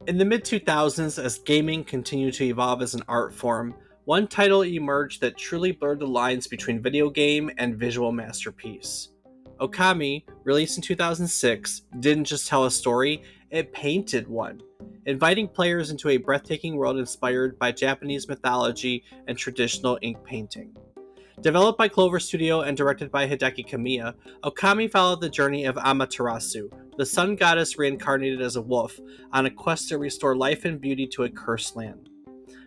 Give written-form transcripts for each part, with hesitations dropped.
In the mid 2000s, as gaming continued to evolve as an art form, one title emerged that truly blurred the lines between video game and visual masterpiece. Okami, released in 2006, didn't just tell a story, it painted one, inviting players into a breathtaking world inspired by Japanese mythology and traditional ink painting. Developed by Clover Studio and directed by Hideki Kamiya, Okami followed the journey of Amaterasu, the sun goddess reincarnated as a wolf, on a quest to restore life and beauty to a cursed land.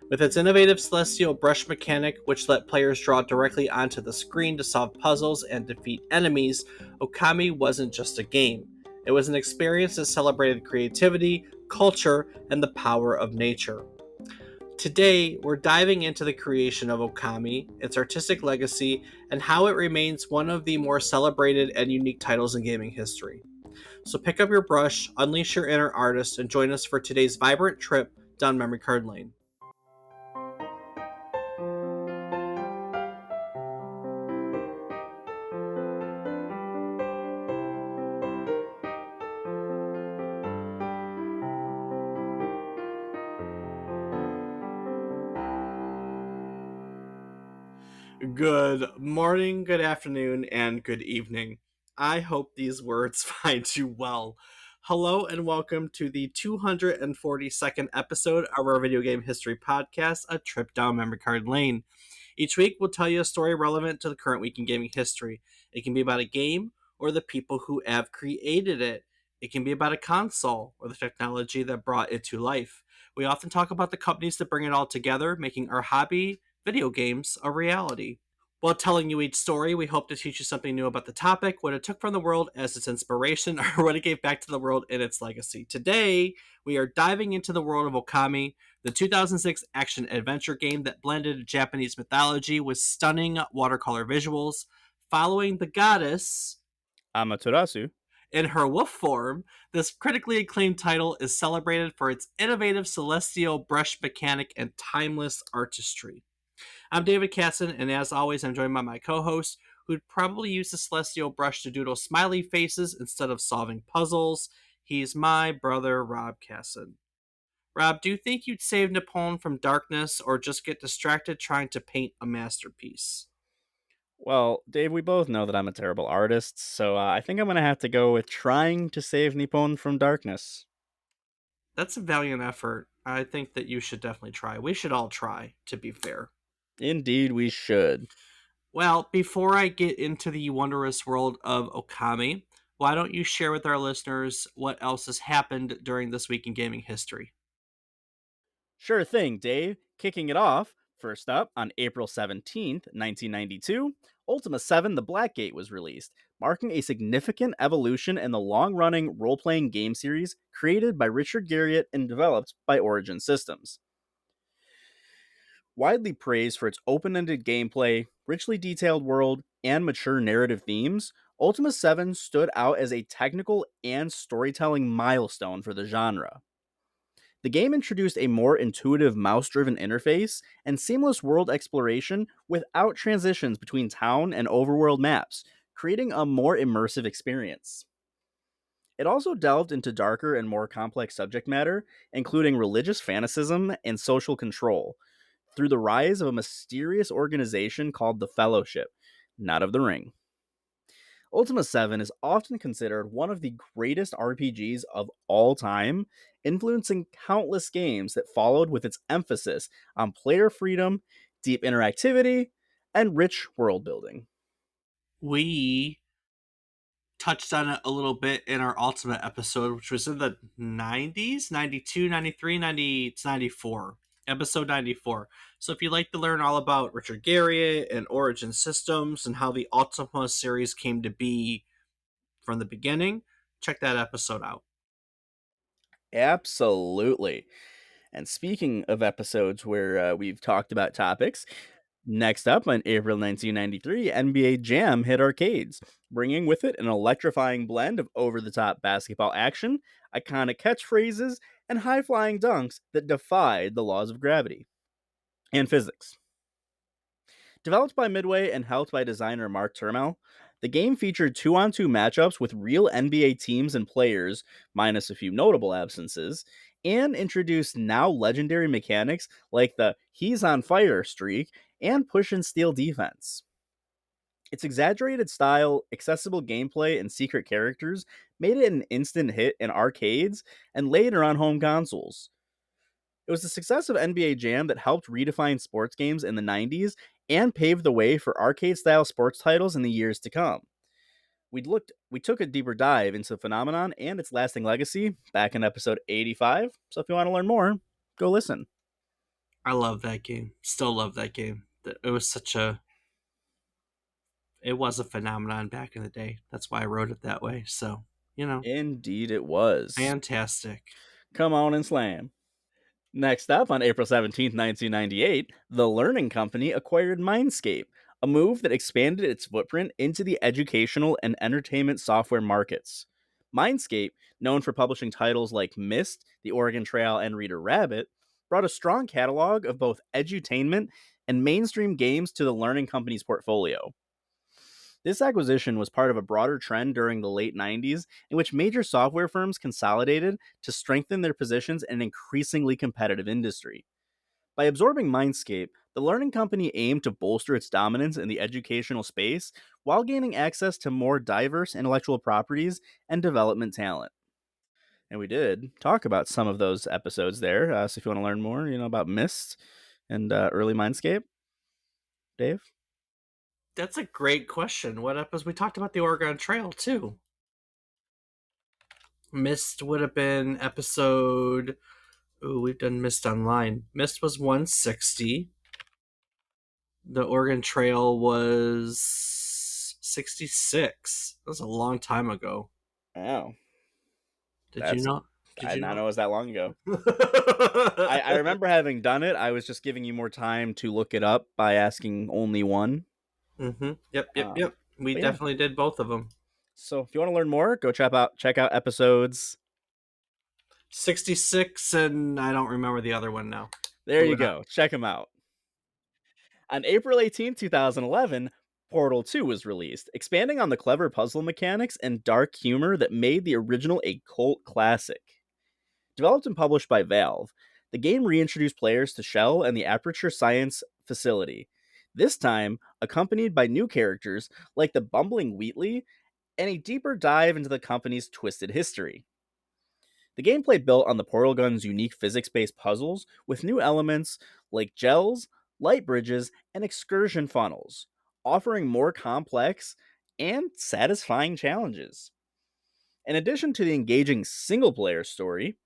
With its innovative celestial brush mechanic, which let players draw directly onto the screen to solve puzzles and defeat enemies, Okami wasn't just a game. It was an experience that celebrated creativity, culture, and the power of nature. Today, we're diving into the creation of Okami, its artistic legacy, and how it remains one of the more celebrated and unique titles in gaming history. So pick up your brush, unleash your inner artist, and join us for today's vibrant trip down memory card lane. Good morning, good afternoon, and good evening. I hope these words find you well. Hello, and welcome to the 242nd episode of our video game history podcast, A Trip Down Memory Card Lane. Each week, we'll tell you a story relevant to the current week in gaming history. It can be about a game or the people who have created it. It can be about a console or the technology that brought it to life. We often talk about the companies that bring it all together, making our hobby, video games, a reality. While telling you each story, we hope to teach you something new about the topic, what it took from the world as its inspiration, or what it gave back to the world in its legacy. Today, we are diving into the world of Okami, the 2006 action adventure game that blended Japanese mythology with stunning watercolor visuals. Following the goddess Amaterasu. in her wolf form, this critically acclaimed title is celebrated for its innovative celestial brush mechanic and timeless artistry. I'm David Casson, and as always, I'm joined by my co-host, who'd probably use the celestial brush to doodle smiley faces instead of solving puzzles. He's my brother, Rob Casson. Rob, do you think you'd save Napoleon from darkness or just get distracted trying to paint a masterpiece? Well, Dave, we both know that I'm a terrible artist, so I think I'm going to have to go with trying to save Nippon from darkness. That's a valiant effort. I think that you should definitely try. We should all try, to be fair. Indeed, we should. Well, before I get into the wondrous world of Okami, why don't you share with our listeners what else has happened during this week in gaming history? Sure thing, Dave. Kicking it off, first up, on April 17th, 1992, Ultima 7 The Blackgate was released, marking a significant evolution in the long running role playing game series created by Richard Garriott and developed by Origin Systems. Widely praised for its open ended gameplay, richly detailed world, and mature narrative themes, Ultima 7 stood out as a technical and storytelling milestone for the genre. The game introduced a more intuitive mouse driven interface and seamless world exploration without transitions between town and overworld maps, creating a more immersive experience. It also delved into darker and more complex subject matter, including religious fanaticism and social control, through the rise of a mysterious organization called the Fellowship, not of the Ring. Ultima 7 is often considered one of the greatest RPGs of all time, influencing countless games that followed with its emphasis on player freedom, deep interactivity, and rich world building. We touched on it a little bit in our Ultimate episode, which was in the 90s, 92, 93, 90, it's 94, episode 94. So if you'd like to learn all about Richard Garriott and Origin Systems and how the Ultima series came to be from the beginning, check that episode out. Absolutely. And speaking of episodes where we've talked about topics, next up on April 1993, NBA Jam hit arcades, bringing with it an electrifying blend of over the top basketball action, iconic catchphrases, and high flying dunks that defied the laws of gravity and physics. Developed by Midway and helped by designer Mark Turmel, the game featured 2-on-2 matchups with real NBA teams and players, minus a few notable absences, and introduced now legendary mechanics like the he's on fire streak and push and steal defense. Its exaggerated style, accessible gameplay, and secret characters made it an instant hit in arcades and later on home consoles. It was the success of NBA Jam that helped redefine sports games in the 90s and paved the way for arcade style sports titles in the years to come. We took a deeper dive into the phenomenon and its lasting legacy back in episode 85. So if you want to learn more, go listen. I love that game. Still love that game. It was such a it was a phenomenon back in the day. That's why I wrote it that way. So, Indeed, it was. fantastic. Come on and slam. Next up, on April 17th, 1998, the Learning Company acquired Mindscape, a move that expanded its footprint into the educational and entertainment software markets. Mindscape, known for publishing titles like Myst, The Oregon Trail, and Reader Rabbit, brought a strong catalog of both edutainment and mainstream games to the Learning Company's portfolio. This acquisition was part of a broader trend during the late 90s in which major software firms consolidated to strengthen their positions in an increasingly competitive industry. By absorbing Mindscape, the Learning Company aimed to bolster its dominance in the educational space while gaining access to more diverse intellectual properties and development talent. And we did talk about some of those episodes there. So if you want to learn more, about Myst and early Mindscape, Dave? That's a great question. What up is we talked about the Oregon Trail too. Mist would have been episode. Ooh, we've done Mist online. Mist was 160. The Oregon Trail was 66. That was a long time ago. Oh, Did you that's not? I Did did you not not? know it was that long ago. I remember having done it. I was just giving you more time to look it up by asking only one. Mm-hmm. Yep, yep, Um, yep. We but yeah, definitely did both of them. so if you want to learn more, go check out episodes. 66, and I don't remember the other one now. There you Moving on. go. Check them out. On April 18th, 2011, Portal 2 was released, expanding on the clever puzzle mechanics and dark humor that made the original a cult classic. Developed and published by Valve, the game reintroduced players to Shell and the Aperture Science facility, this time accompanied by new characters like the bumbling Wheatley and a deeper dive into the company's twisted history. The gameplay built on the Portal Gun's unique physics based puzzles with new elements like gels, light bridges, and excursion funnels, offering more complex and satisfying challenges. In addition to the engaging single player story,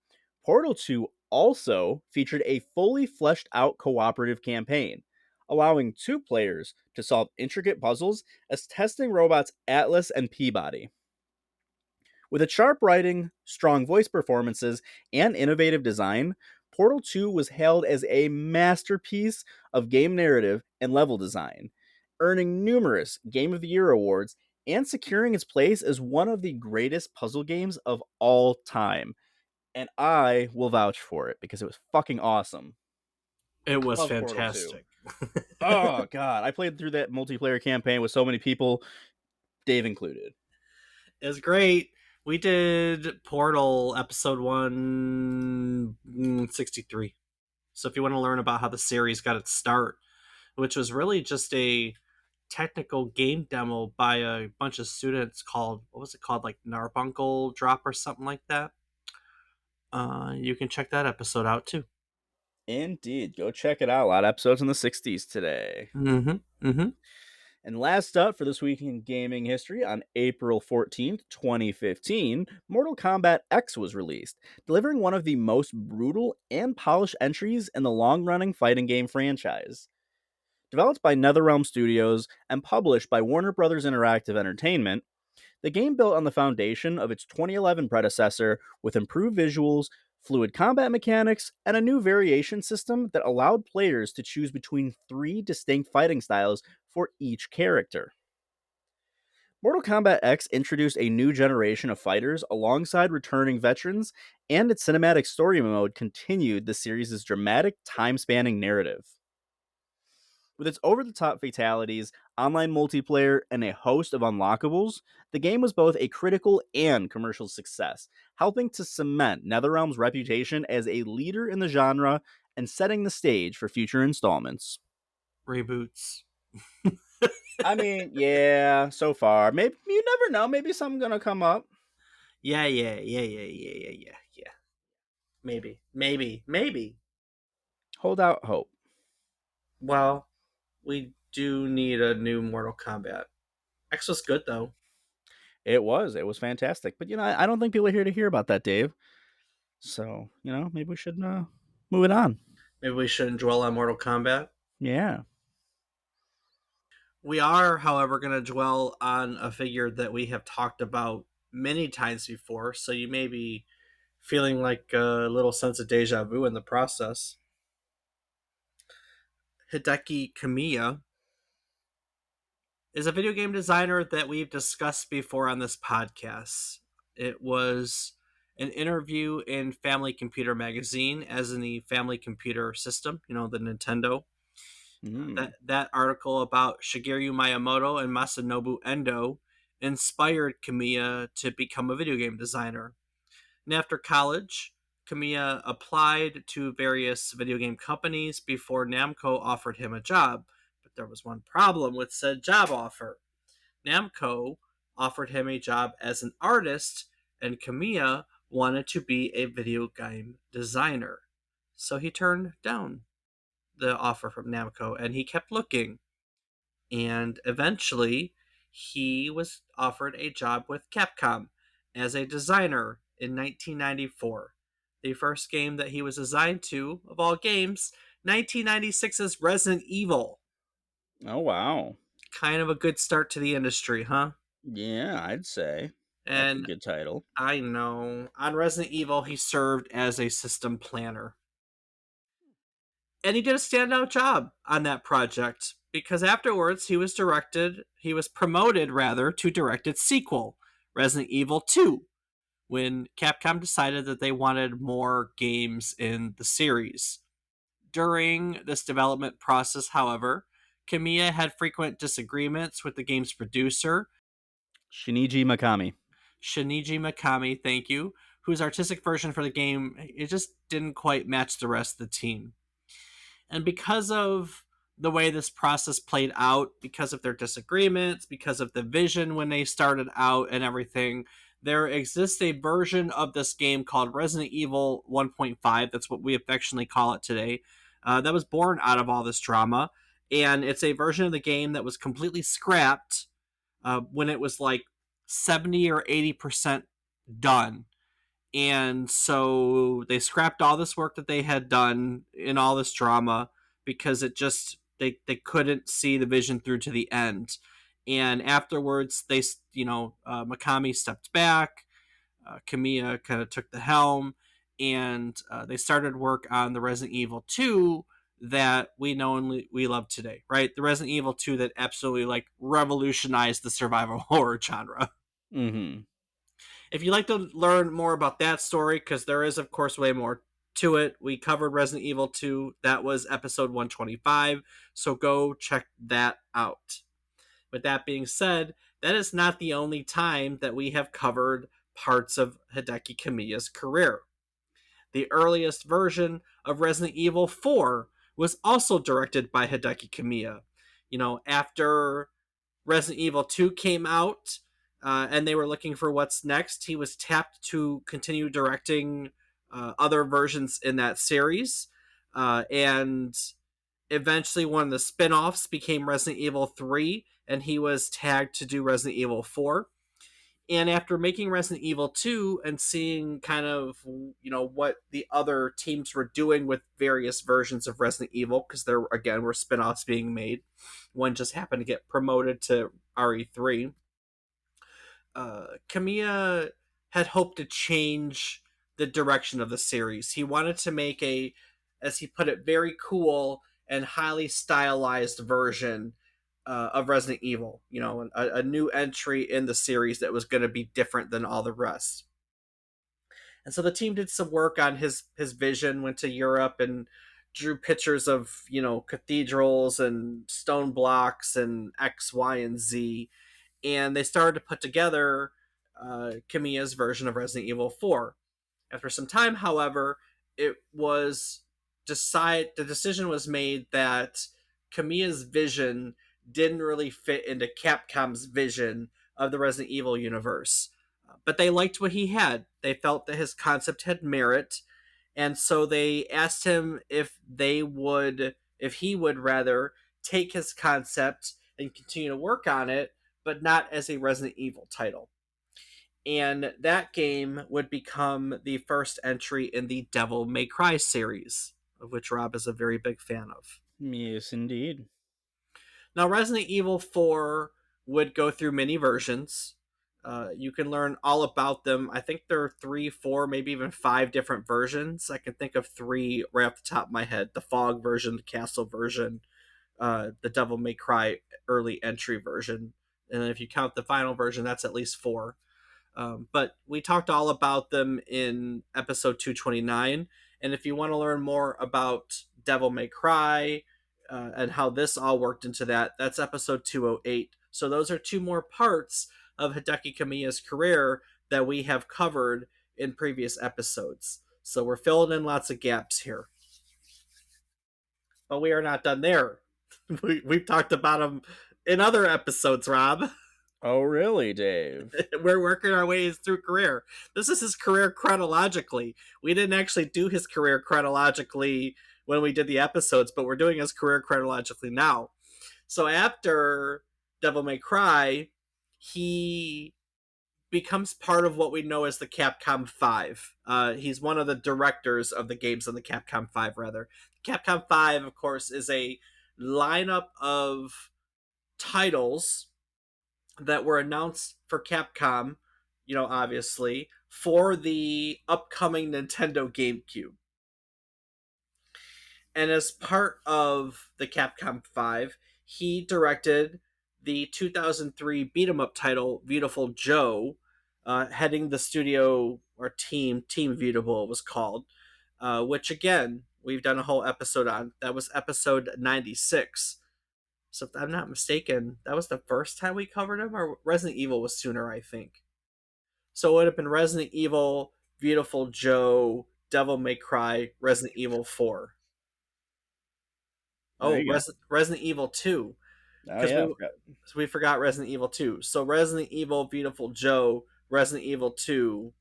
Portal 2 also featured a fully fleshed out cooperative campaign, allowing two players to solve intricate puzzles as testing robots Atlas and Peabody. With its sharp writing, strong voice performances, and innovative design, Portal 2 was hailed as a masterpiece of game narrative and level design, earning numerous Game of the Year awards and securing its place as one of the greatest puzzle games of all time. And I will vouch for it because it was fucking awesome. It was Love Portal 2. fantastic. Oh god, I played through that multiplayer campaign with so many people, Dave included. It was great. We did Portal episode 163. So if you want to learn about how the series got its start, which was really just a technical game demo by a bunch of students called, what was it called, like Narbuncle Drop or something like that. You can check that episode out too. Indeed. Go check it out. A lot of episodes in the 60s today. Mm-hmm. Mm-hmm. And last up for this week in gaming history, on April 14th, 2015, Mortal Kombat X was released, delivering one of the most brutal and polished entries in the long running fighting game franchise. Developed by NetherRealm Studios and published by Warner Bros. Interactive Entertainment, the game built on the foundation of its 2011 predecessor with improved visuals, fluid combat mechanics, and a new variation system that allowed players to choose between three distinct fighting styles for each character. Mortal Kombat X introduced a new generation of fighters alongside returning veterans, and its cinematic story mode continued the series' dramatic, time spanning narrative. With its over the top fatalities, online multiplayer, and a host of unlockables, the game was both a critical and commercial success, helping to cement NetherRealm's reputation as a leader in the genre and setting the stage for future installments. Reboots. I mean, yeah, so far. Maybe you never know, maybe something gonna come up. Yeah. Maybe. Hold out hope. Well, we do need a new Mortal Kombat. X was good though. It was fantastic. But I don't think people are here to hear about that, Dave. So, maybe we should move it on. Maybe we shouldn't dwell on Mortal Kombat. Yeah. We are, however, going to dwell on a figure that we have talked about many times before, so you may be feeling like a little sense of deja vu in the process. Hideki Kamiya is a video game designer that we've discussed before on this podcast. It was an interview in Family Computer Magazine, as in the Family Computer System, the Nintendo. Mm. That article about Shigeru Miyamoto and Masanobu Endo inspired Kamiya to become a video game designer. And after college, Kamiya applied to various video game companies before Namco offered him a job. But there was one problem with said job offer. Namco offered him a job as an artist, and Kamiya wanted to be a video game designer. So he turned down the offer from Namco and he kept looking. And eventually, he was offered a job with Capcom as a designer in 1994. The first game that he was assigned to, of all games, 1996's Resident Evil. Oh, wow. Kind of a good start to the industry, huh? Yeah, I'd say. That's a And good title. I know, on Resident Evil, he served as a system planner. And he did a standout job on that project because afterwards he was promoted rather to direct its sequel, Resident Evil 2, when Capcom decided that they wanted more games in the series. During this development process, however, Kamiya had frequent disagreements with the game's producer, Shinji Mikami. Shinichi Mikami, thank you, whose artistic version for the game it just didn't quite match the rest of the team. And because of the way this process played out, because of their disagreements, because of the vision when they started out and everything, there exists a version of this game called Resident Evil 1.5. That's what we affectionately call it today. That was born out of all this drama. And it's a version of the game that was completely scrapped when it was like 70 or 80% done. And so they scrapped all this work that they had done in all this drama because it just they couldn't see the vision through to the end. And afterwards they Mikami stepped back, Kamiya kind of took the helm, and they started work on the Resident Evil 2 that we know and we love today, right? The Resident Evil 2 that absolutely like revolutionized the survival horror genre. Mm-hmm. If you'd like to learn more about that story, because there is, of course, way more to it, we covered Resident Evil 2. That was episode 125. So go check that out. With that being said, that is not the only time that we have covered parts of Hideki Kamiya's career. The earliest version of Resident Evil 4 was also directed by Hideki Kamiya. After Resident Evil 2 came out, and they were looking for what's next. He was tapped to continue directing other versions in that series. And eventually, one of the spin offs became Resident Evil 3, and he was tagged to do Resident Evil 4. And after making Resident Evil 2 and seeing kind of, what the other teams were doing with various versions of Resident Evil, because there, again, were spin offs being made, one just happened to get promoted to RE3. Kamiya had hoped to change the direction of the series. He wanted to make a, as he put it, very cool and highly stylized version of Resident Evil. A new entry in the series that was going to be different than all the rest. And so the team did some work on his vision, went to Europe and drew pictures of, cathedrals and stone blocks and X, Y, and Z, and they started to put together Kamiya's version of Resident Evil 4. After some time, however, it was the decision was made that Kamiya's vision didn't really fit into Capcom's vision of the Resident Evil universe. But they liked what he had. They felt that his concept had merit, and so they asked him if he would rather take his concept and continue to work on it, but not as a Resident Evil title. And that game would become the first entry in the Devil May Cry series, of which Rob is a very big fan of. Yes, indeed. Now, Resident Evil 4 would go through many versions. You can learn all about them. I think there are 3, 4, maybe even 5 different versions. I can think of 3 right off the top of my head: the Fog version, the Castle version, the Devil May Cry early entry version. And if you count the final version, that's at least 4. But we talked all about them in episode 229. And if you want to learn more about Devil May Cry and how this all worked into that, that's episode 208. So those are 2 more parts of Hideki Kamiya's career that we have covered in previous episodes. So we're filling in lots of gaps here. But we are not done there. We've talked about them in other episodes, Rob. Oh, really, Dave? We're working our ways through career. This is his career chronologically. We didn't actually do his career chronologically when we did the episodes, but we're doing his career chronologically now. So after Devil May Cry, he becomes part of what we know as the Capcom 5. He's one of the directors of the games on the Capcom 5, rather. Capcom 5, of course, is a lineup of titles that were announced for Capcom, obviously, for the upcoming Nintendo GameCube. And as part of the Capcom 5, he directed the 2003 beat 'em up title Beautiful Joe, heading the studio or Team Beautiful it was called, which again we've done a whole episode on. That was episode 96. So if I'm not mistaken, that was the first time we covered him, or Resident Evil was sooner, I think. So it would have been Resident Evil, Beautiful Joe, Devil May Cry, Resident Evil 4. There Oh, you go. Resident Evil 2. Oh, Because yeah. we forgot Resident Evil 2. So Resident Evil, Beautiful Joe, Resident Evil 2,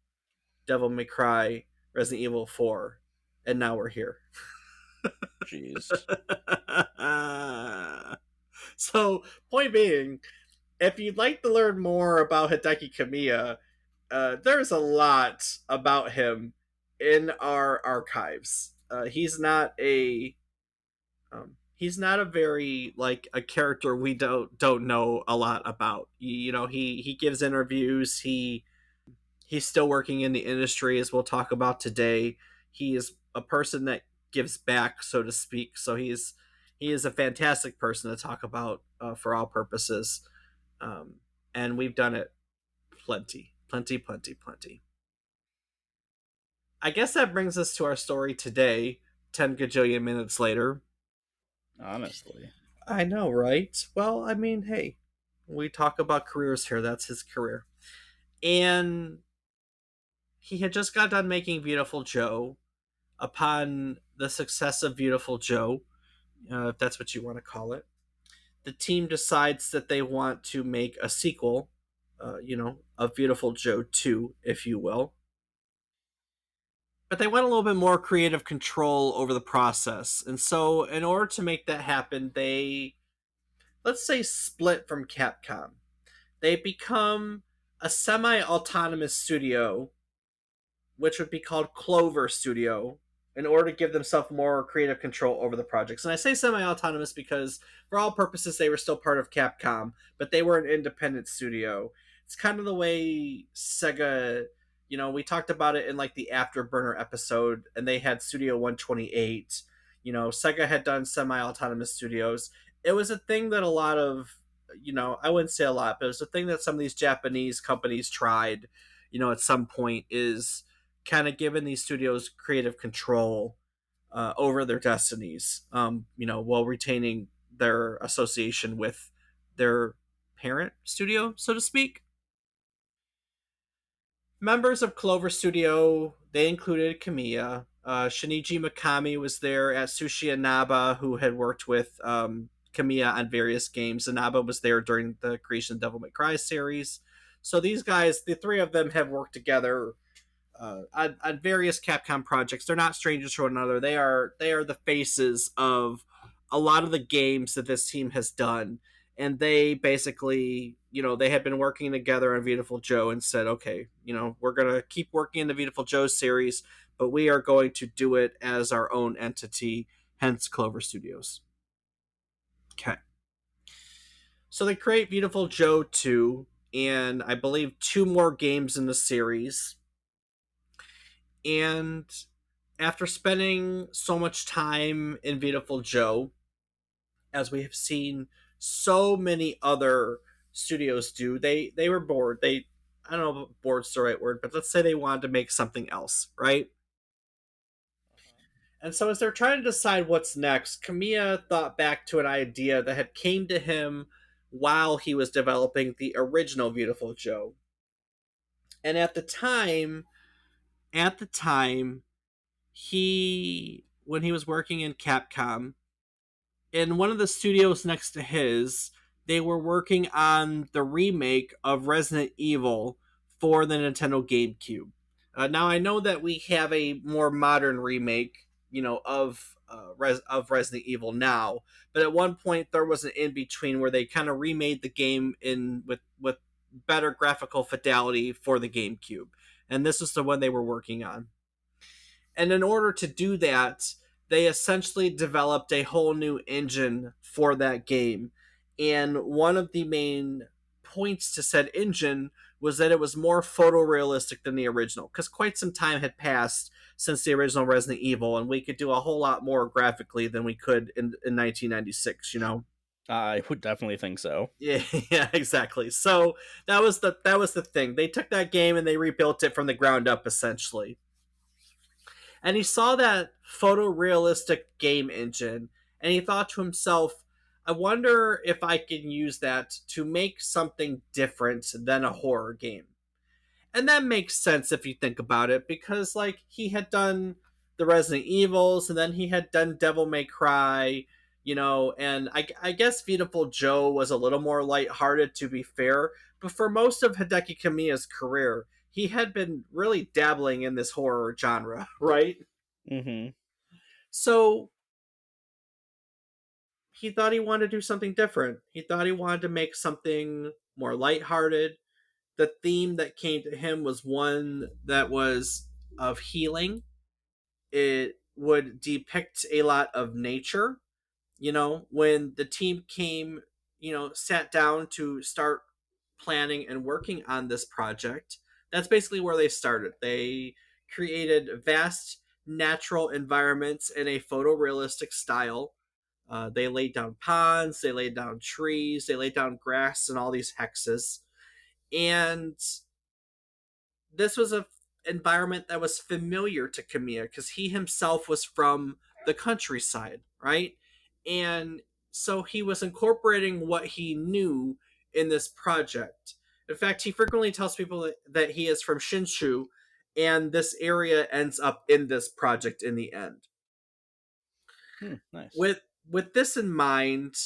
Devil May Cry, Resident Evil 4. And now we're here. Jeez. So, point being, if you'd like to learn more about Hideki Kamiya, there's a lot about him in our archives. He's not a very like a character we don't know a lot about. He gives interviews. He's still working in the industry, as we'll talk about today. He is a person that gives back, so to speak. So he is a fantastic person to talk about for all purposes. And we've done it plenty. I guess that brings us to our story today, 10 gajillion minutes later. Honestly. I know, right? Well, I mean, hey, we talk about careers here. That's his career. And he had just got done making Beautiful Joe. Upon the success of Beautiful Joe, if that's what you want to call it, the team decides that they want to make a sequel, of Beautiful Joe 2, if you will. But they want a little bit more creative control over the process. And so, in order to make that happen, they, let's say, split from Capcom. They become a semi autonomous studio, which would be called Clover Studio, in order to give themselves more creative control over the projects. And I say semi-autonomous because, for all purposes, they were still part of Capcom, but they were an independent studio. It's kind of the way Sega, we talked about it in like the Afterburner episode, and they had Studio 128. Sega had done semi-autonomous studios. It was a thing that a lot of, I wouldn't say a lot, but it was a thing that some of these Japanese companies tried, at some point, is kind of given these studios creative control over their destinies, while retaining their association with their parent studio, so to speak. Members of Clover Studio, they included Kamiya. Shinichi Mikami was there, Atsushi Inaba, who had worked with Kamiya on various games. Inaba was there during the creation of Devil May Cry series. So these guys, the three of them, have worked together on various Capcom projects. They're not strangers to one another. They are the faces of a lot of the games that this team has done, and they basically, they had been working together on Beautiful Joe and said, okay, we're gonna keep working in the Beautiful Joe series, but we are going to do it as our own entity. Hence, Clover Studios. Okay, so they create Beautiful Joe 2, and I believe two more games in the series. And after spending so much time in Beautiful Joe, as we have seen so many other studios do, they were bored. I don't know if bored's the right word, but let's say they wanted to make something else, right? And so as they're trying to decide what's next, Kamiya thought back to an idea that had came to him while he was developing the original Beautiful Joe. And at the time, he when he was working in Capcom, in one of the studios next to his, they were working on the remake of Resident Evil for the Nintendo GameCube. Now I know that we have a more modern remake, of Resident Evil now, but at one point there was an in between where they kind of remade the game in with better graphical fidelity for the GameCube, and this is the one they were working on. And in order to do that, they essentially developed a whole new engine for that game. And one of the main points to said engine was that it was more photorealistic than the original, because quite some time had passed since the original Resident Evil, and we could do a whole lot more graphically than we could in 1996. I would definitely think so. Yeah, yeah, exactly. So that was the thing. They took that game and they rebuilt it from the ground up, essentially. And he saw that photorealistic game engine, and he thought to himself, I wonder if I can use that to make something different than a horror game. And that makes sense if you think about it, because like he had done the Resident Evils, and then he had done Devil May Cry, and I guess Beautiful Joe was a little more lighthearted, to be fair. But for most of Hideki Kamiya's career, he had been really dabbling in this horror genre, right? Mm-hmm. So he thought he wanted to do something different. He thought he wanted to make something more lighthearted. The theme that came to him was one that was of healing. It would depict a lot of nature. When the team sat down to start planning and working on this project, that's basically where they started. They created vast natural environments in a photorealistic style. They laid down ponds, they laid down trees, they laid down grass and all these hexes. And this was a environment that was familiar to Kamiya because he himself was from the countryside, right? And so he was incorporating what he knew in this project. In fact, he frequently tells people that he is from Shinshu, and this area ends up in this project in the end. Nice. With this in mind,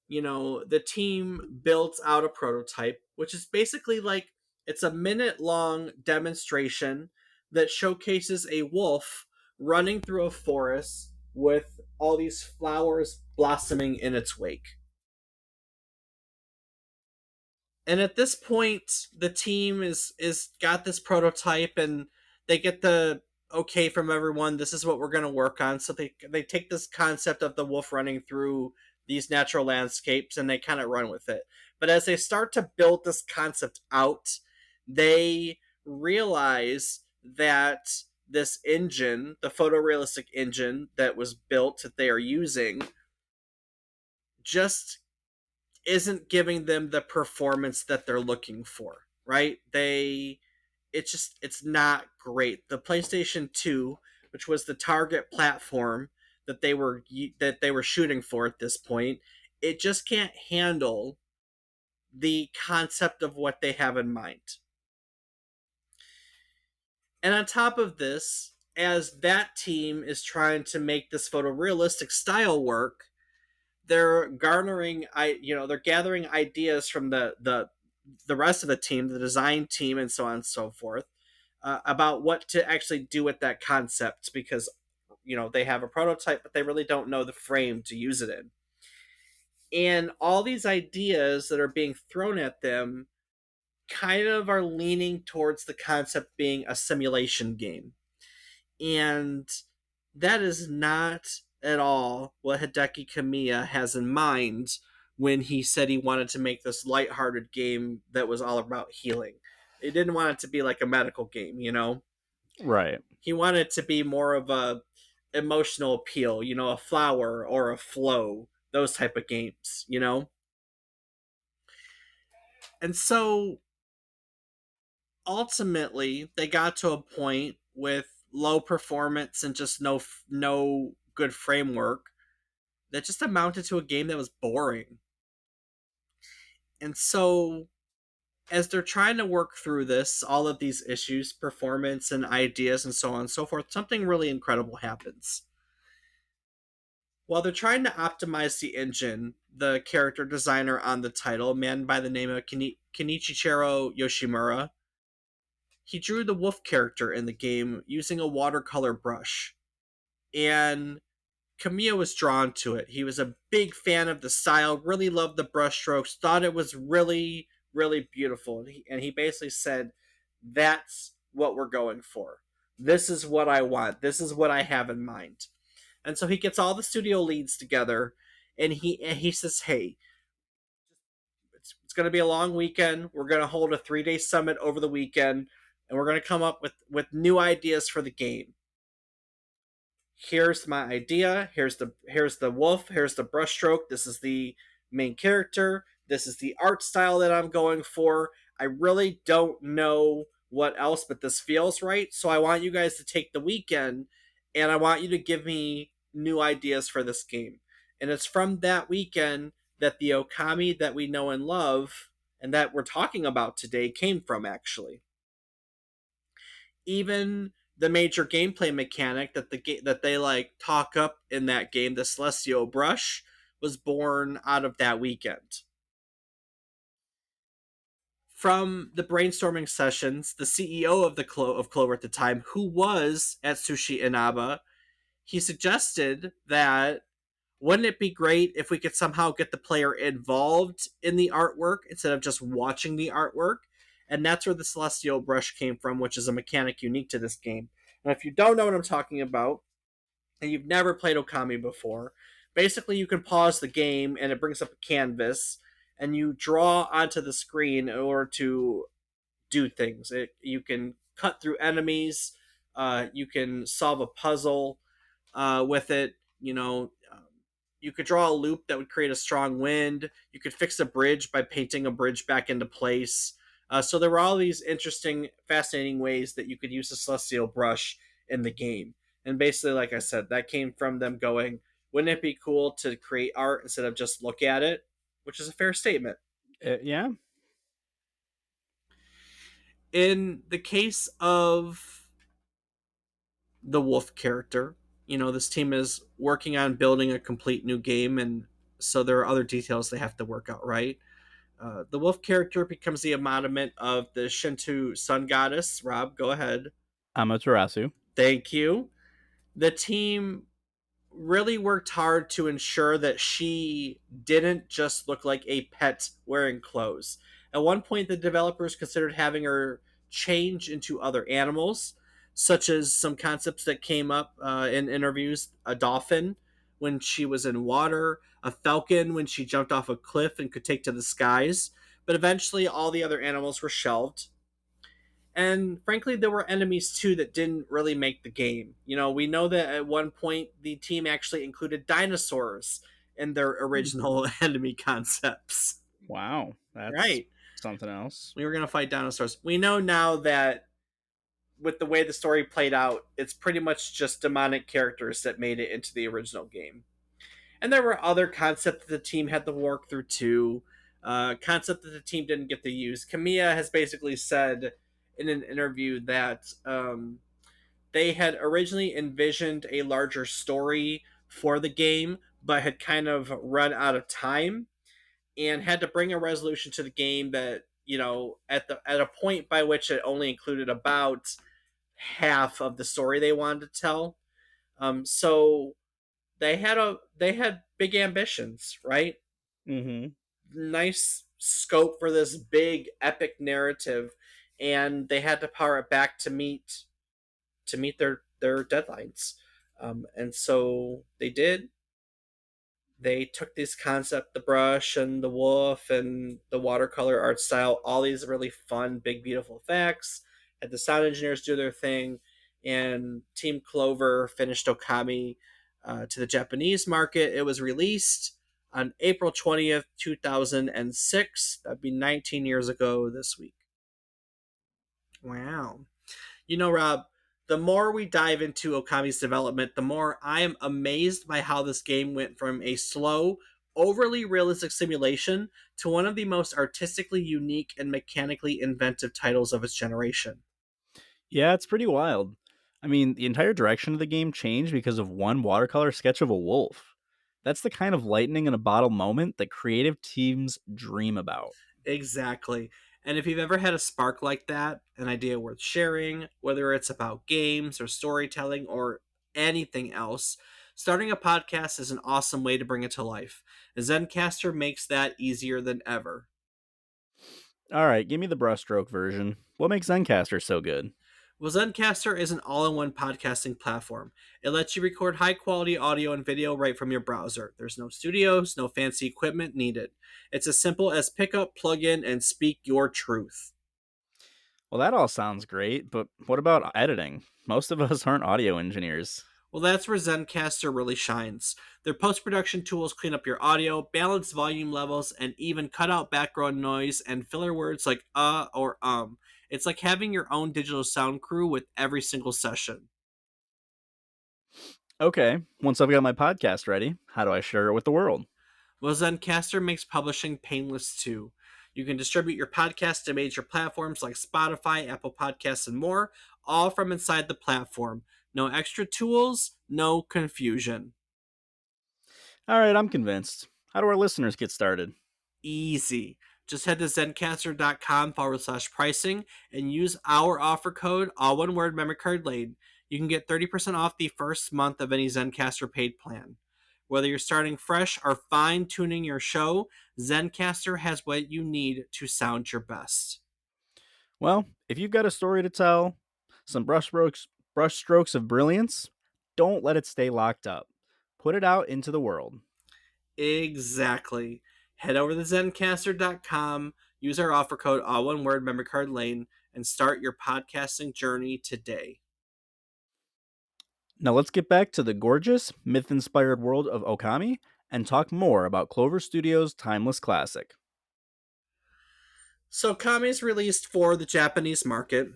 the team built out a prototype, which is basically like it's a minute long demonstration that showcases a wolf running through a forest with all these flowers blossoming in its wake. And at this point, the team is got this prototype, and they get the okay from everyone. This is what we're going to work on. So they take this concept of the wolf running through these natural landscapes, and they kind of run with it. But as they start to build this concept out, they realize that this engine, the photorealistic engine that was built that they are using, just isn't giving them the performance that they're looking for, right? It's not great. The PlayStation 2, which was the target platform, that they were shooting for at this point. It just can't handle the concept of what they have in mind. And on top of this, as that team is trying to make this photorealistic style work, they're garnering they're gathering ideas from the rest of the team, the design team, and so on and so forth, about what to actually do with that concept, because they have a prototype but they really don't know the frame to use it in. And all these ideas that are being thrown at them kind of are leaning towards the concept being a simulation game. And that is not at all what Hideki Kamiya has in mind when he said he wanted to make this lighthearted game that was all about healing. He didn't want it to be like a medical game. Right. He wanted it to be more of a emotional appeal, a flower or a flow, those type of games. And so ultimately they got to a point with low performance and just no good framework that just amounted to a game that was boring. And so as they're trying to work through all of these issues, performance and ideas and so on and so forth, something really incredible happens. While they're trying to optimize the engine, the character designer on the title, a man by the name of Kenichiro Yoshimura, he drew the wolf character in the game using a watercolor brush. And Kamiya was drawn to it. He was a big fan of the style, really loved the brushstrokes, thought it was really, really beautiful. And he basically said, that's what we're going for. This is what I want. This is what I have in mind. And so he gets all the studio leads together, and he says, hey, it's going to be a long weekend. We're going to hold a 3-day summit over the weekend, and we're going to come up with new ideas for the game. Here's my idea. Here's the wolf. Here's the brushstroke. This is the main character. This is the art style that I'm going for. I really don't know what else, but this feels right. So I want you guys to take the weekend, and I want you to give me new ideas for this game. And it's from that weekend that the Okami that we know and love and that we're talking about today came from, actually. Even the major gameplay mechanic that they like talk up in that game, the Celestial Brush, was born out of that weekend. From the brainstorming sessions, the CEO of Clover at the time, who was Atsushi Inaba, he suggested that wouldn't it be great if we could somehow get the player involved in the artwork instead of just watching the artwork? And that's where the Celestial Brush came from, which is a mechanic unique to this game. And if you don't know what I'm talking about, and you've never played Okami before, basically you can pause the game and it brings up a canvas, and you draw onto the screen in order to do things. You can cut through enemies, you can solve a puzzle with it. You could draw a loop that would create a strong wind. You could fix a bridge by painting a bridge back into place. So there were all these interesting, fascinating ways that you could use the Celestial Brush in the game. And basically, like I said, that came from them going, wouldn't it be cool to create art instead of just look at it? Which is a fair statement. Yeah. In the case of the wolf character, this team is working on building a complete new game, and so there are other details they have to work out, right? The wolf character becomes the embodiment of the Shinto sun goddess. Rob, go ahead. Amaterasu. Thank you. The team really worked hard to ensure that she didn't just look like a pet wearing clothes. At one point, the developers considered having her change into other animals, such as some concepts that came up in interviews: a dolphin when she was in water, a falcon when she jumped off a cliff and could take to the skies. But eventually, all the other animals were shelved. And frankly, there were enemies too that didn't really make the game. We know that at one point the team actually included dinosaurs in their original enemy concepts. Wow, that's Right. something else. We were going to fight dinosaurs. We know now that with the way the story played out, it's pretty much just demonic characters that made it into the original game. And there were other concepts that the team had to work through too. Concept that the team didn't get to use. Kamiya has basically said in an interview that they had originally envisioned a larger story for the game, but had kind of run out of time and had to bring a resolution to the game that, at a point by which it only included about half of the story they wanted to tell. So they had big ambitions, right? Mm-hmm. Nice scope for this big epic narrative, and they had to power it back to meet their deadlines. And so they did. They took this concept, the brush and the wolf and the watercolor art style, all these really fun, big, beautiful effects, had the sound engineers do their thing, and Team Clover finished Okami to the Japanese market. It was released on April 20th, 2006. That'd be 19 years ago this week. Wow. Rob, the more we dive into Okami's development, the more I am amazed by how this game went from a slow, overly realistic simulation to one of the most artistically unique and mechanically inventive titles of its generation. Yeah, it's pretty wild. I mean, the entire direction of the game changed because of one watercolor sketch of a wolf. That's the kind of lightning in a bottle moment that creative teams dream about. Exactly. And if you've ever had a spark like that, an idea worth sharing, whether it's about games or storytelling or anything else, starting a podcast is an awesome way to bring it to life. Zencaster makes that easier than ever. All right, give me the brushstroke version. What makes Zencaster so good? Well, Zencaster is an all in one podcasting platform. It lets you record high quality audio and video right from your browser. There's no studios, no fancy equipment needed. It's as simple as pick up, plug in, and speak your truth. Well, that all sounds great, but what about editing? Most of us aren't audio engineers. Well, that's where Zencaster really shines. Their post production tools clean up your audio, balance volume levels, and even cut out background noise and filler words like or It's like having your own digital sound crew with every single session. Okay, once I've got my podcast ready, how do I share it with the world? Well, Zencaster makes publishing painless too. You can distribute your podcast to major platforms like Spotify, Apple Podcasts, and more, all from inside the platform. No extra tools, no confusion. All right, I'm convinced. How do our listeners get started? Easy. Just head to zencaster.com/pricing and use our offer code, all one word, memory card lane. You can get 30% off the first month of any Zencaster paid plan. Whether you're starting fresh or fine tuning your show, Zencaster has what you need to sound your best. Well, if you've got a story to tell, some brushstrokes of brilliance, don't let it stay locked up. Put it out into the world. Exactly. Head over to zencaster.com, use our offer code, all one word, memory card lane, and start your podcasting journey today. Now let's get back to the gorgeous, myth inspired world of Okami and talk more about Clover Studios' timeless classic. So, Kami is released for the Japanese market,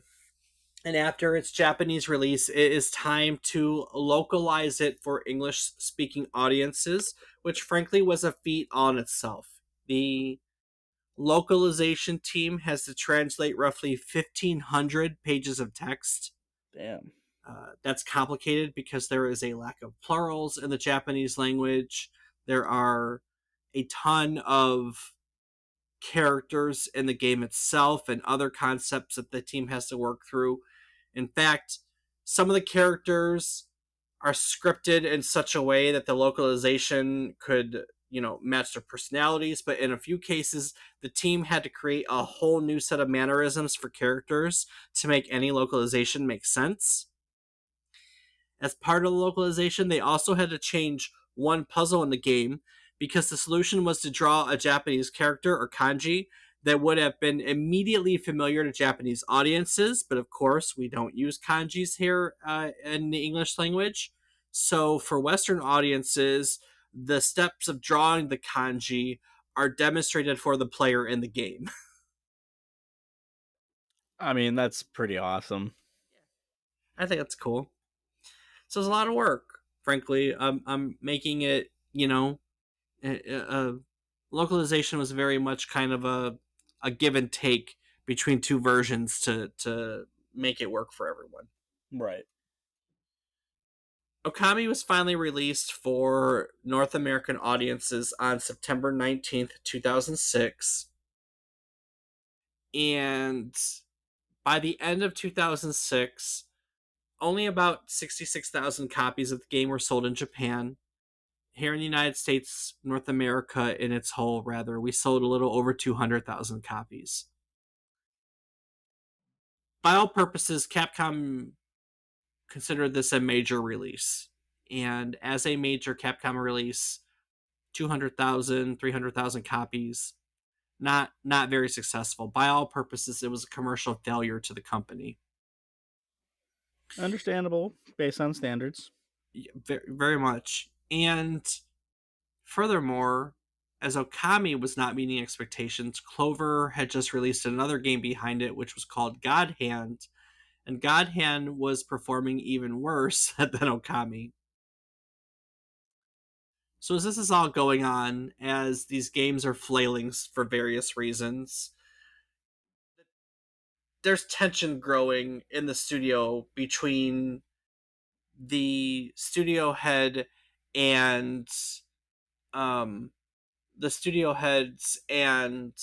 and after its Japanese release, it is time to localize it for English speaking audiences, which frankly was a feat on itself. The localization team has to translate roughly 1,500 pages of text. Damn. That's complicated because there is a lack of plurals in the Japanese language. There are a ton of characters in the game itself and other concepts that the team has to work through. In fact, some of the characters are scripted in such a way that the localization could, match their personalities, but in a few cases, the team had to create a whole new set of mannerisms for characters to make any localization make sense. As part of the localization, they also had to change one puzzle in the game because the solution was to draw a Japanese character or kanji that would have been immediately familiar to Japanese audiences, but of course, we don't use kanjis here in the English language. So, for Western audiences, the steps of drawing the kanji are demonstrated for the player in the game. I mean, that's pretty awesome. I think that's cool. So it's a lot of work, frankly. I'm making it, localization was very much kind of a give and take between two versions to make it work for everyone. Right. Okami was finally released for North American audiences on September 19th, 2006. And by the end of 2006, only about 66,000 copies of the game were sold in Japan. Here in the United States, North America in its whole, rather, we sold a little over 200,000 copies. By all purposes, Capcom considered this a major release. And as a major Capcom release, 200,000, 300,000 copies, not very successful. By all purposes, it was a commercial failure to the company. Understandable based on standards. Very, very much. And furthermore, as Okami was not meeting expectations, Clover had just released another game behind it, which was called God Hand, and God Hand was performing even worse than Okami. So as this is all going on, as these games are flailing for various reasons, there's tension growing in the studio between the studio head and um the studio heads and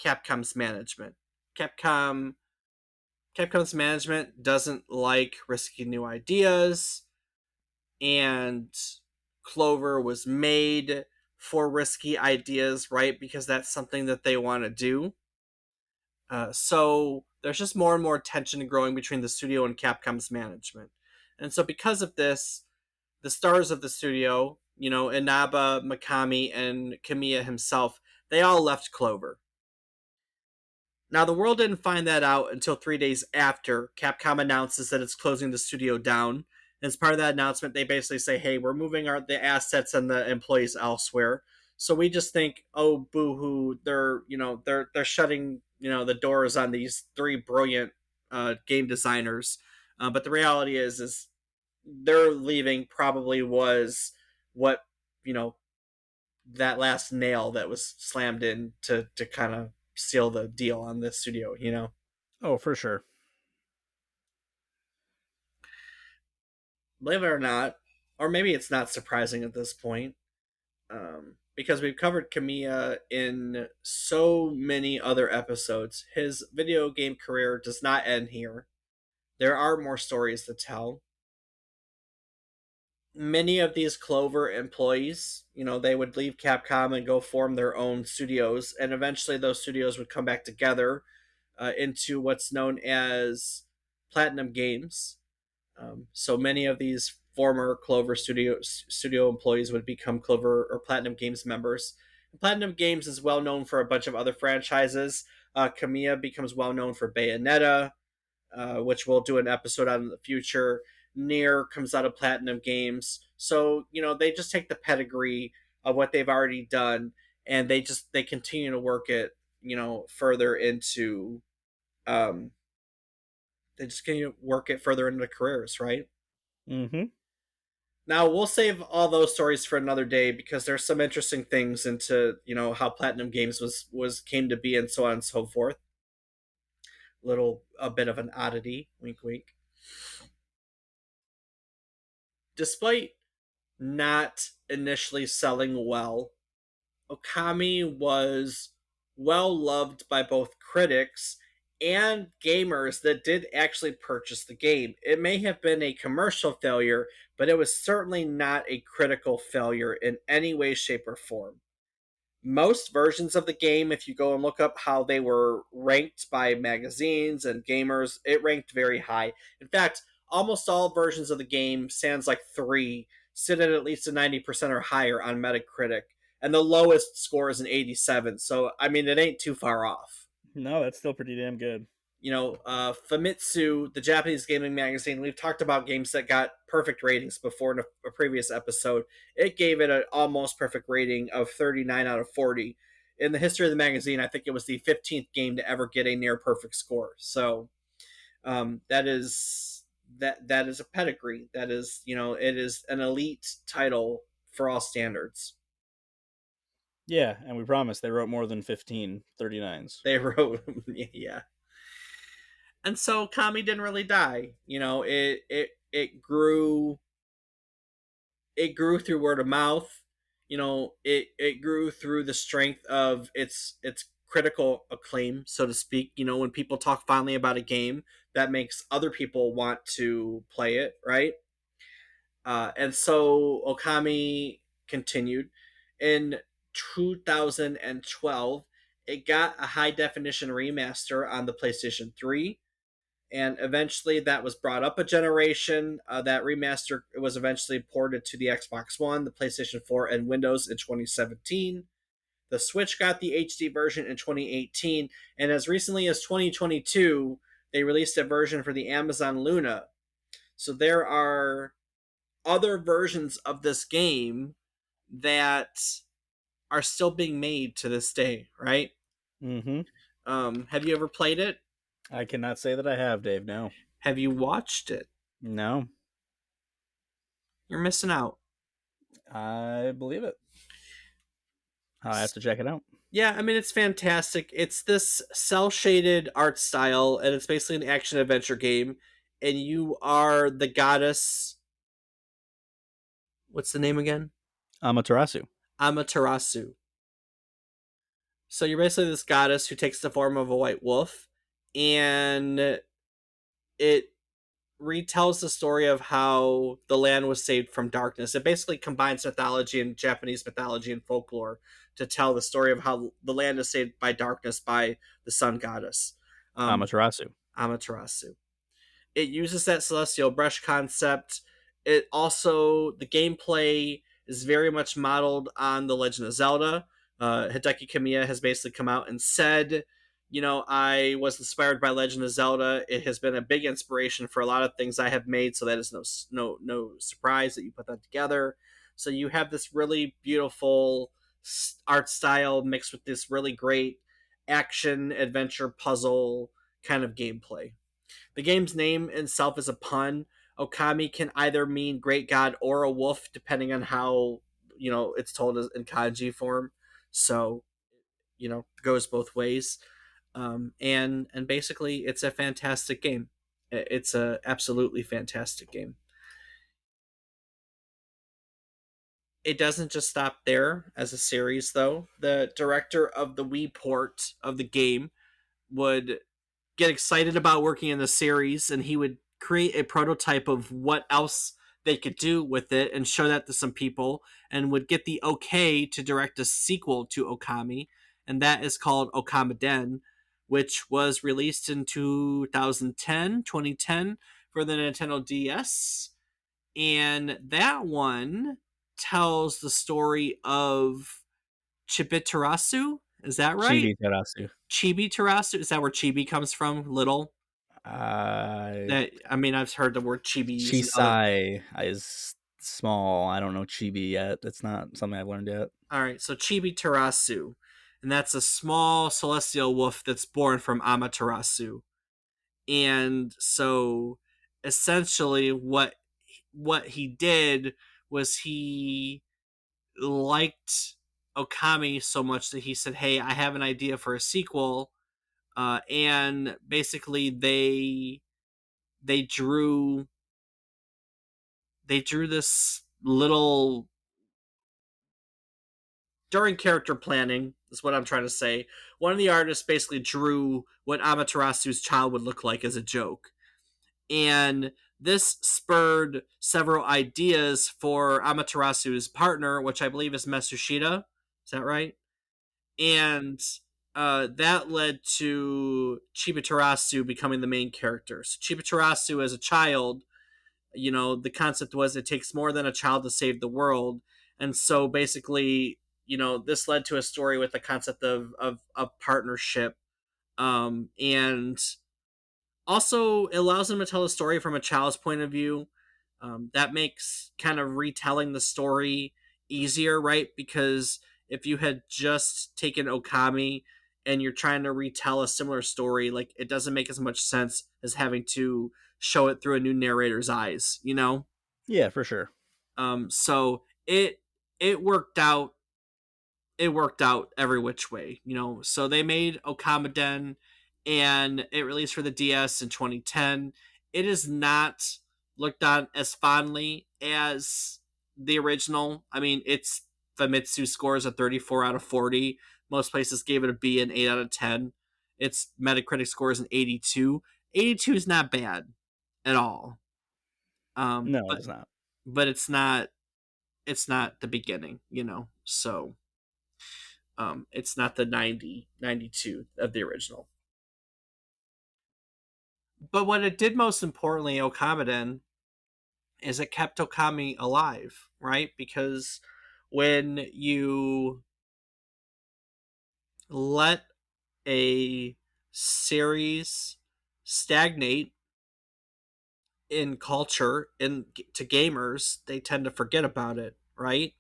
Capcom's management. Capcom Capcom's management doesn't like risky new ideas, and Clover was made for risky ideas, right? Because that's something that they want to do. So there's just more and more tension growing between the studio and Capcom's management. And so because of this, the stars of the studio, Inaba, Mikami, and Kamiya himself, they all left Clover. Now, the world didn't find that out until 3 days after Capcom announces that it's closing the studio down. And as part of that announcement, they basically say, "Hey, we're moving the assets and the employees elsewhere." So we just think, "Oh, boo-hoo! They're shutting the doors on these three brilliant game designers." But the reality is their leaving probably was what you know that last nail that was slammed in to kind of seal the deal on this studio. Oh, for sure. Believe it or not, or maybe it's not surprising at this point, because we've covered Kamiya in so many other episodes. His video game career does not end here. There are more stories to tell. Many of these Clover employees, they would leave Capcom and go form their own studios, and eventually those studios would come back together into what's known as Platinum Games. So many of these former Clover studio employees would become Clover or Platinum Games members. Platinum Games is well known for a bunch of other franchises. Kamiya becomes well known for Bayonetta, which we'll do an episode on in the future. Nier comes out of Platinum Games. So, they just take the pedigree of what they've already done, and they continue to work it, further into um they just continue to work it further into the careers, right? Mm-hmm. Now we'll save all those stories for another day because there's some interesting things into how Platinum Games was came to be and so on and so forth. A bit of an oddity, wink wink. Despite not initially selling well, Okami was well loved by both critics and gamers that did actually purchase the game. It may have been a commercial failure, but it was certainly not a critical failure in any way, shape, or form. Most versions of the game, if you go and look up how they were ranked by magazines and gamers, it ranked very high. In fact, almost all versions of the game, sans like three, sit at least a 90% or higher on Metacritic. And the lowest score is an 87. So, I mean, it ain't too far off. No, that's still pretty damn good. Famitsu, the Japanese gaming magazine, we've talked about games that got perfect ratings before in a previous episode. It gave it an almost perfect rating of 39 out of 40. In the history of the magazine, I think it was the 15th game to ever get a near perfect score. So that is that is a pedigree. That is, it is an elite title for all standards. Yeah, and we promise they wrote more than 15 39s. They wrote, yeah. And so Kami didn't really die. It grew through word of mouth. It grew through the strength of its critical acclaim, so to speak. When people talk fondly about a game, that makes other people want to play it, right? And so Okami continued. In 2012, it got a high definition remaster on the PlayStation 3, and eventually that was brought up a generation. That remaster was eventually ported to the Xbox One, the PlayStation 4, and Windows in 2017. The Switch got the HD version in 2018, and as recently as 2022, they released a version for the Amazon Luna. So there are other versions of this game that are still being made to this day, right? Mm-hmm. Have you ever played it? I cannot say that I have, Dave. No. Have you watched it? No. You're missing out. I believe it. I have to check it out. Yeah, I mean, it's fantastic. It's this cel shaded art style, and it's basically an action adventure game. And you are the goddess. What's the name again? Amaterasu. Amaterasu. So you're basically this goddess who takes the form of a white wolf, and it retells the story of how the land was saved from darkness. It basically combines mythology and Japanese mythology and folklore to tell the story of how the land is saved by darkness by the sun goddess, Amaterasu. Amaterasu. It uses that celestial brush concept. It also, the gameplay is very much modeled on The Legend of Zelda. Hideki Kamiya has basically come out and said, I was inspired by Legend of Zelda. It has been a big inspiration for a lot of things I have made, so that is no surprise that you put that together. So you have this really beautiful art style mixed with this really great action adventure puzzle kind of gameplay. The game's name itself is a pun. Okami can either mean great god or a wolf, depending on how it's told in kanji form. So goes both ways. And basically, it's a fantastic game. It's a absolutely fantastic game. It doesn't just stop there as a series, though. The director of the Wii port of the game would get excited about working in the series, and he would create a prototype of what else they could do with it and show that to some people, and would get the okay to direct a sequel to Okami, and that is called Okamiden, which was released in 2010 for the Nintendo DS. And that one tells the story of Chibitarasu. Is that right? Chibi Terasu. Chibi Tarasu? Is that where chibi comes from? Little? Uh, That, I mean, I've heard the word chibi used in other. Chisai is small. I don't know Chibi yet. It's not something I've learned yet. All right, so Chibi Tarasu, and that's a small celestial wolf that's born from Amaterasu. And so, essentially, what he did was he liked Okami so much that he said, "Hey, I have an idea for a sequel." And basically, they drew they drew this little during character planning is what I'm trying to say. One of the artists basically drew what Amaterasu's child would look like as a joke. And this spurred several ideas for Amaterasu's partner, which I believe is Matsushita. Is that right? And that led to Chibatarasu becoming the main character. So Chibatarasu as a child, the concept was it takes more than a child to save the world. And so basically, this led to a story with the concept of partnership. And also, it allows them to tell a story from a child's point of view. That makes kind of retelling the story easier, right? Because if you had just taken Okami and you're trying to retell a similar story, like it doesn't make as much sense as having to show it through a new narrator's eyes, you know? Yeah, for sure. So it worked out. It worked out every which way, you know. So they made Okamaden, and it released for the DS in 2010. It is not looked on as fondly as the original. I mean, its Famitsu score is a 34 out of 40. Most places gave it a B, an 8 out of 10. Its Metacritic score is an 82. 82 is not bad at all. Um, No, but it's not. but it's not the beginning, you know. So it's not the 92 of the original. But what it did most importantly, Okamaden, is it kept Okami alive, right? Because when you let a series stagnate in culture and to gamers, they tend to forget about it, right?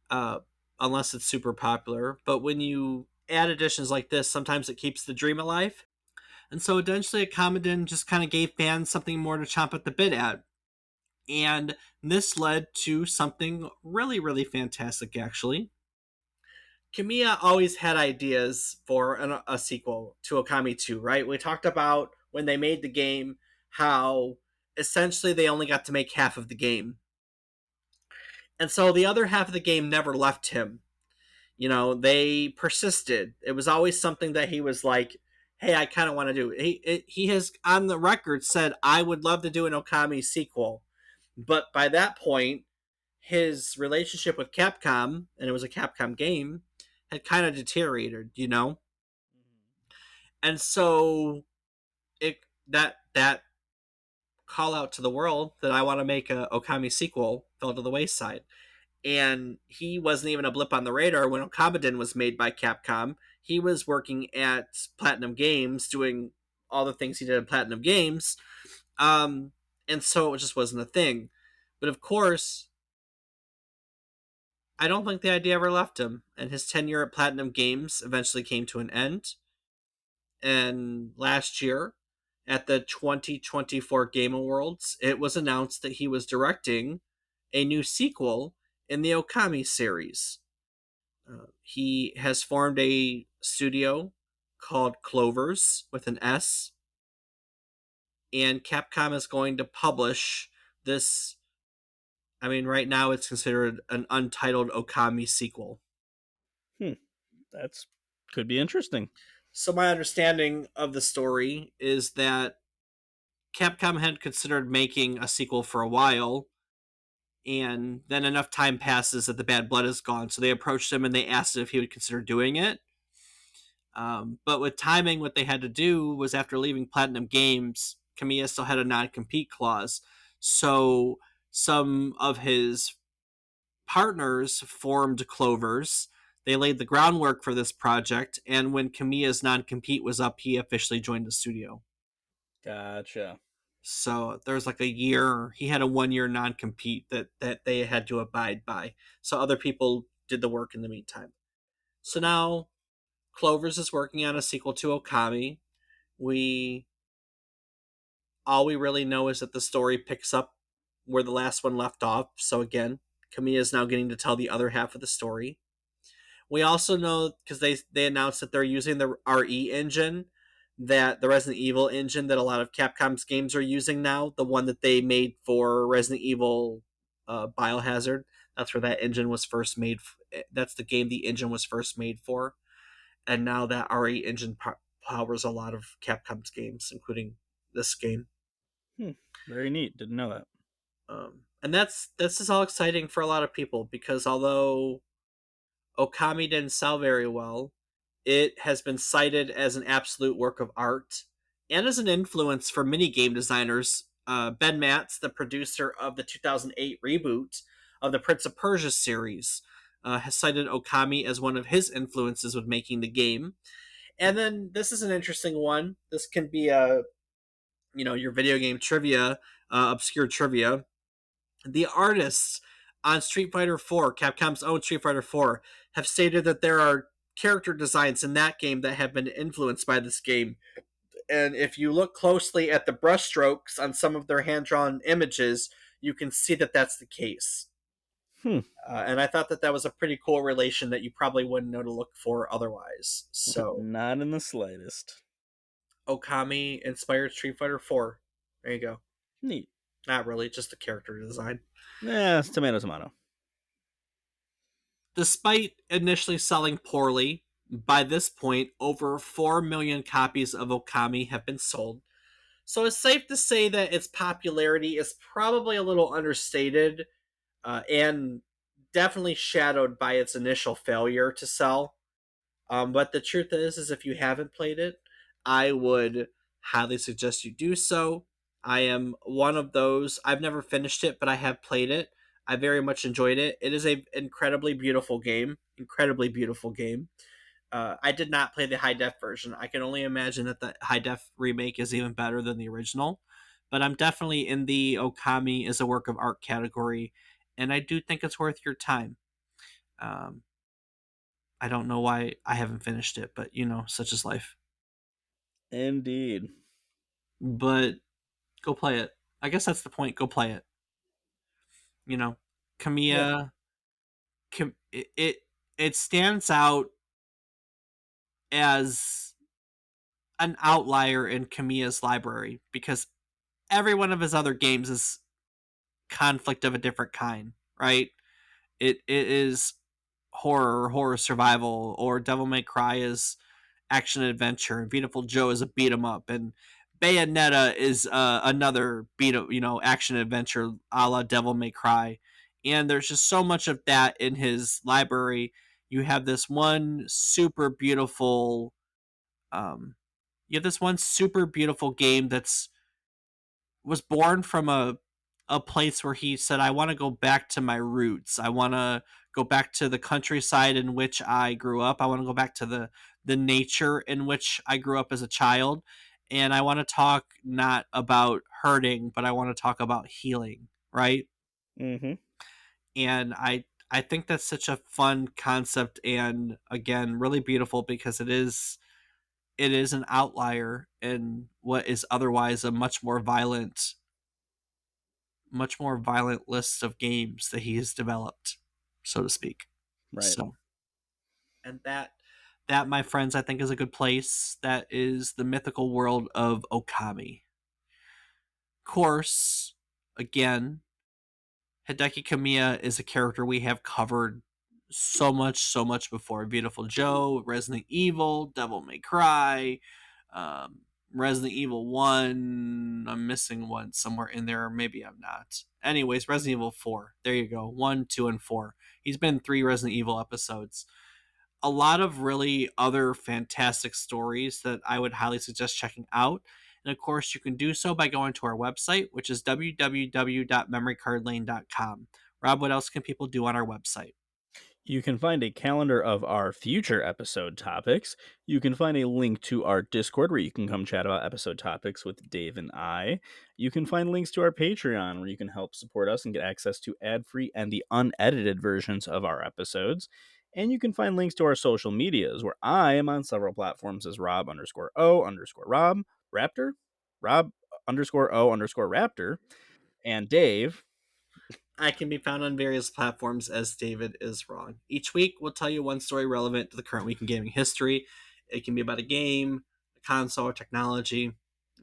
Uh, unless it's super popular. But when you add additions like this, sometimes it keeps the dream alive. And so eventually, Commodore just kind of gave fans something more to chomp at the bit at. And this led to something really, really fantastic, actually. Kamiya always had ideas for a sequel to Okami 2, right? We talked about when they made the game how essentially they only got to make half of the game. And so the other half of the game never left him. You know, they persisted. It was always something that he was like, "Hey, I kind of want to do." He has on the record said, "I would love to do an Okami sequel," but by that point, his relationship with Capcom, and it was a Capcom game, had kind of deteriorated. You know, and so it that call out to the world that I want to make a Okami sequel fell to the wayside. And he wasn't even a blip on the radar when Okamaden was made by Capcom. He was working at Platinum Games, doing all the things he did at Platinum Games, um, and so it just wasn't a thing. But of course, I don't think the idea ever left him, and his tenure at Platinum Games eventually came to an end. And last year, at the 2024 Game Awards, it was announced that he was directing a new sequel in the Okami series. He has formed a studio called Clovers with an S, and Capcom is going to publish this. I mean, right now it's considered an untitled Okami sequel. Hmm. That's could be interesting. So, my understanding of the story is that Capcom had considered making a sequel for a while, and then enough time passes that the bad blood is gone. So, they approached him and they asked if he would consider doing it. But with timing, what they had to do was after leaving Platinum Games, Kamiya still had a non compete clause. So some of his partners formed Clovers. They laid the groundwork for this project, and when Kamiya's non compete was up, he officially joined the studio. Gotcha. So there's like a year, he had a 1 year non compete that they had to abide by. So other people did the work in the meantime. So now Clovers is working on a sequel to Okami. We All we really know is that the story picks up where the last one left off. So again, Kamiya is now getting to tell the other half of the story. We also know because they announced that they're using the RE engine, that the Resident Evil engine that a lot of Capcom's games are using now, the one that they made for Resident Evil Biohazard. That's where that engine was first made. That's the game the engine was first made for, and now that RE engine powers a lot of Capcom's games, including this game. Hmm. Very neat. Didn't know that. And this is all exciting for a lot of people because although Okami didn't sell very well, it has been cited as an absolute work of art and as an influence for many game designers. Ben Matz, the producer of the 2008 reboot of the Prince of Persia series, has cited Okami as one of his influences with making the game. And then this is an interesting one. This can be a your video game trivia, obscure trivia. The artists on Street Fighter 4, Capcom's own Street Fighter 4, have stated that there are character designs in that game that have been influenced by this game. And if you look closely at the brushstrokes on some of their hand drawn images, you can see that that's the case. Hmm. And I thought that that was a pretty cool relation that you probably wouldn't know to look for otherwise. So, Not in the slightest. Okami inspired Street Fighter 4. There you go. Neat. Not really, just the character design. Yeah, it's tomato tomato. Despite initially selling poorly, by this point, over 4 million copies of Okami have been sold. So it's safe to say that its popularity is probably a little understated and definitely shadowed by its initial failure to sell. But the truth is if you haven't played it, I would highly suggest you do so. I am one of those. I've never finished it, but I have played it. I very much enjoyed it. It is a incredibly beautiful game. Incredibly beautiful game. I did not play the high def version. I can only imagine that the high def remake is even better than the original. But I'm definitely in the Okami as a work of art category, and I do think it's worth your time. Um, I don't know why I haven't finished it, but such is life. Indeed. But go play it. I guess that's the point. Go play it. You know, Yeah. Kamiya, it stands out as an outlier in Kamiya's library because every one of his other games is conflict of a different kind, right? It is horror survival, or Devil May Cry is action adventure, and Beautiful Joe is a beat 'em up, and Bayonetta is another action adventure a la Devil May Cry. And there's just so much of that in his library. You have this one super beautiful, um, game that's was born from a place where he said, I want to go back to my roots. I want to go back to the countryside in which I grew up. I want to go back to the nature in which I grew up as a child. And I want to talk not about hurting, but I want to talk about healing, right? Mm-hmm. And I think that's such a fun concept, and again really beautiful because it is an outlier in what is otherwise a much more violent list of games that he has developed, so to speak. Right. So, and that, my friends, I think is a good place. That is the mythical world of Okami. Of course, again, Hideki Kamiya is a character we have covered so much before. Beautiful Joe, Resident Evil, Devil May Cry, um, Resident Evil 1. I'm missing one somewhere in there. Maybe I'm not. Anyways, Resident Evil 4. There you go. 1, 2, and 4. He's been in 3 Resident Evil episodes. A lot of really other fantastic stories that I would highly suggest checking out. And of course, you can do so by going to our website, which is www.memorycardlane.com. Rob, what else can people do on our website? You can find a calendar of our future episode topics. You can find a link to our Discord where you can come chat about episode topics with Dave and I. You can find links to our Patreon where you can help support us and get access to ad free and the unedited versions of our episodes. And you can find links to our social medias where I am on several platforms as Rob underscore O underscore Rob Raptor, Rob underscore O underscore Raptor, and Dave. I can be found on various platforms as David is wrong. Each week, we'll tell you one story relevant to the current week in gaming history. It can be about a game, a console, or technology.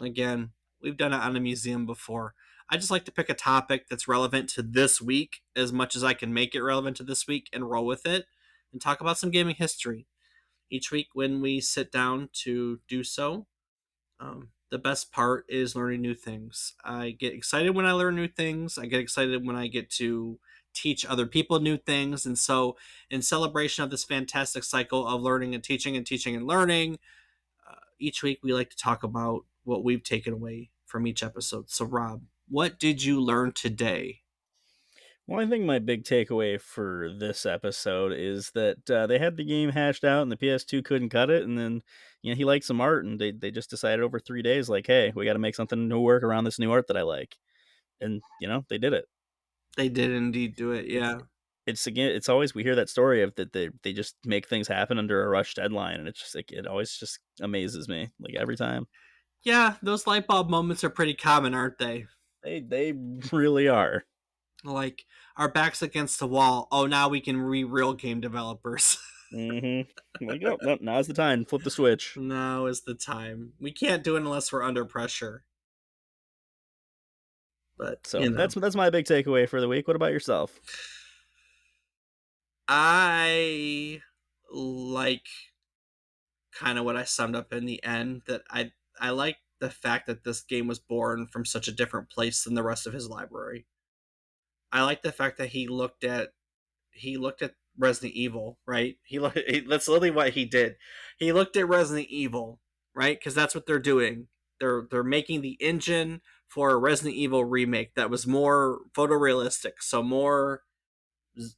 Again, we've done it on a museum before. I just like to pick a topic that's relevant to this week as much as I can make it relevant to this week and roll with it and talk about some gaming history. Each week, when we sit down to do so, the best part is learning new things. I get excited when I learn new things. I get excited when I get to teach other people new things. And so, in celebration of this fantastic cycle of learning and teaching and learning, each week we like to talk about what we've taken away from each episode. So, Rob, what did you learn today? Well, I think my big takeaway for this episode is that they had the game hashed out and the PS2 couldn't cut it. And then, he liked some art and they just decided over 3 days, like, hey, we got to make something new work around this new art that I like. And, they did it. They did indeed do it. It's, Yeah. again, it's always, we hear that story of that they just make things happen under a rush deadline. And it's just like, it always just amazes me, like every time. Yeah, those light bulb moments are pretty common, aren't they? They really are. Like, our backs against the wall. Oh, now we can real game developers. Like, oh, no, now's the time. Flip the switch. Now is the time. We can't do it unless we're under pressure. But, So that's my big takeaway for the week. What about yourself? I like kind of what I summed up in the end, that I like the fact that this game was born from such a different place than the rest of his library. I like the fact that he looked at Resident Evil, right? That's literally what he did. He looked at Resident Evil, right? Because that's what they're doing. They're making the engine for a Resident Evil remake that was more photorealistic, so more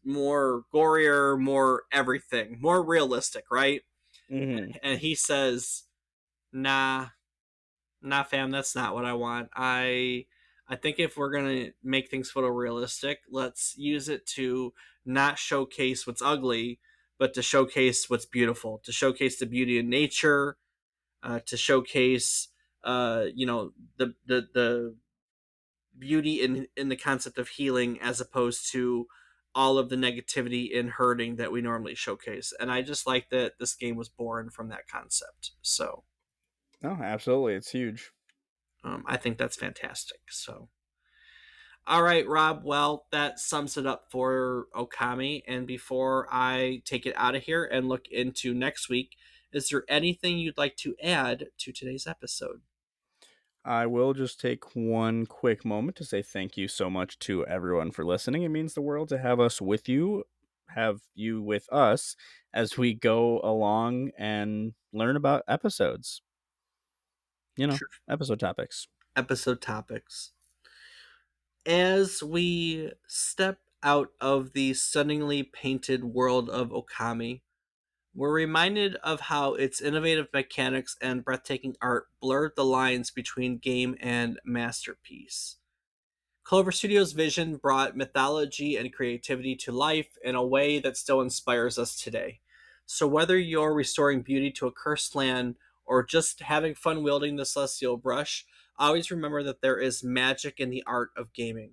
gorier, more everything, more realistic, right? Hmm. And he says, "Nah, nah, fam, that's not what I want. I think if we're gonna make things photorealistic, let's use it to not showcase what's ugly, but to showcase what's beautiful, to showcase the beauty in nature, to showcase, the beauty in the concept of healing, as opposed to all of the negativity and hurting that we normally showcase." And I just like that this game was born from that concept. So Oh, absolutely. It's huge. I think that's fantastic. So, all right, Rob. Well, that sums it up for Okami. And before I take it out of here and look into next week, is there anything you'd like to add to today's episode? I will just take one quick moment to say thank you so much to everyone for listening. It means the world to have us with you, have you with us as we go along and learn about episodes, Sure. episode topics. Episode topics. As we step out of the stunningly painted world of Okami, we're reminded of how its innovative mechanics and breathtaking art blurred the lines between game and masterpiece. Clover Studios' vision brought mythology and creativity to life in a way that still inspires us today. So, whether you're restoring beauty to a cursed land or just having fun wielding the celestial brush, always remember that there is magic in the art of gaming.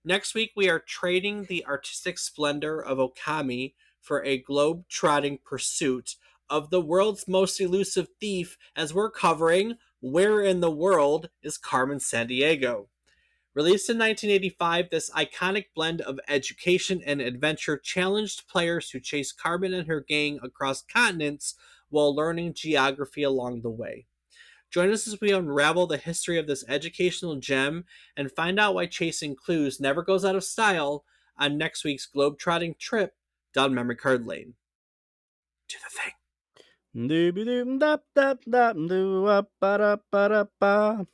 Next week, we are trading the artistic splendor of Okami for a globe trotting pursuit of the world's most elusive thief, as we're covering Where in the World is Carmen Sandiego? Released in 1985, this iconic blend of education and adventure challenged players to chase Carmen and her gang across continents while learning geography along the way. Join us as we unravel the history of this educational gem and find out why chasing clues never goes out of style on next week's globe-trotting trip down memory card lane. Do the thing. Dooby-doo-dap-dap-dap-doo-up-ba-da-ba-da-ba.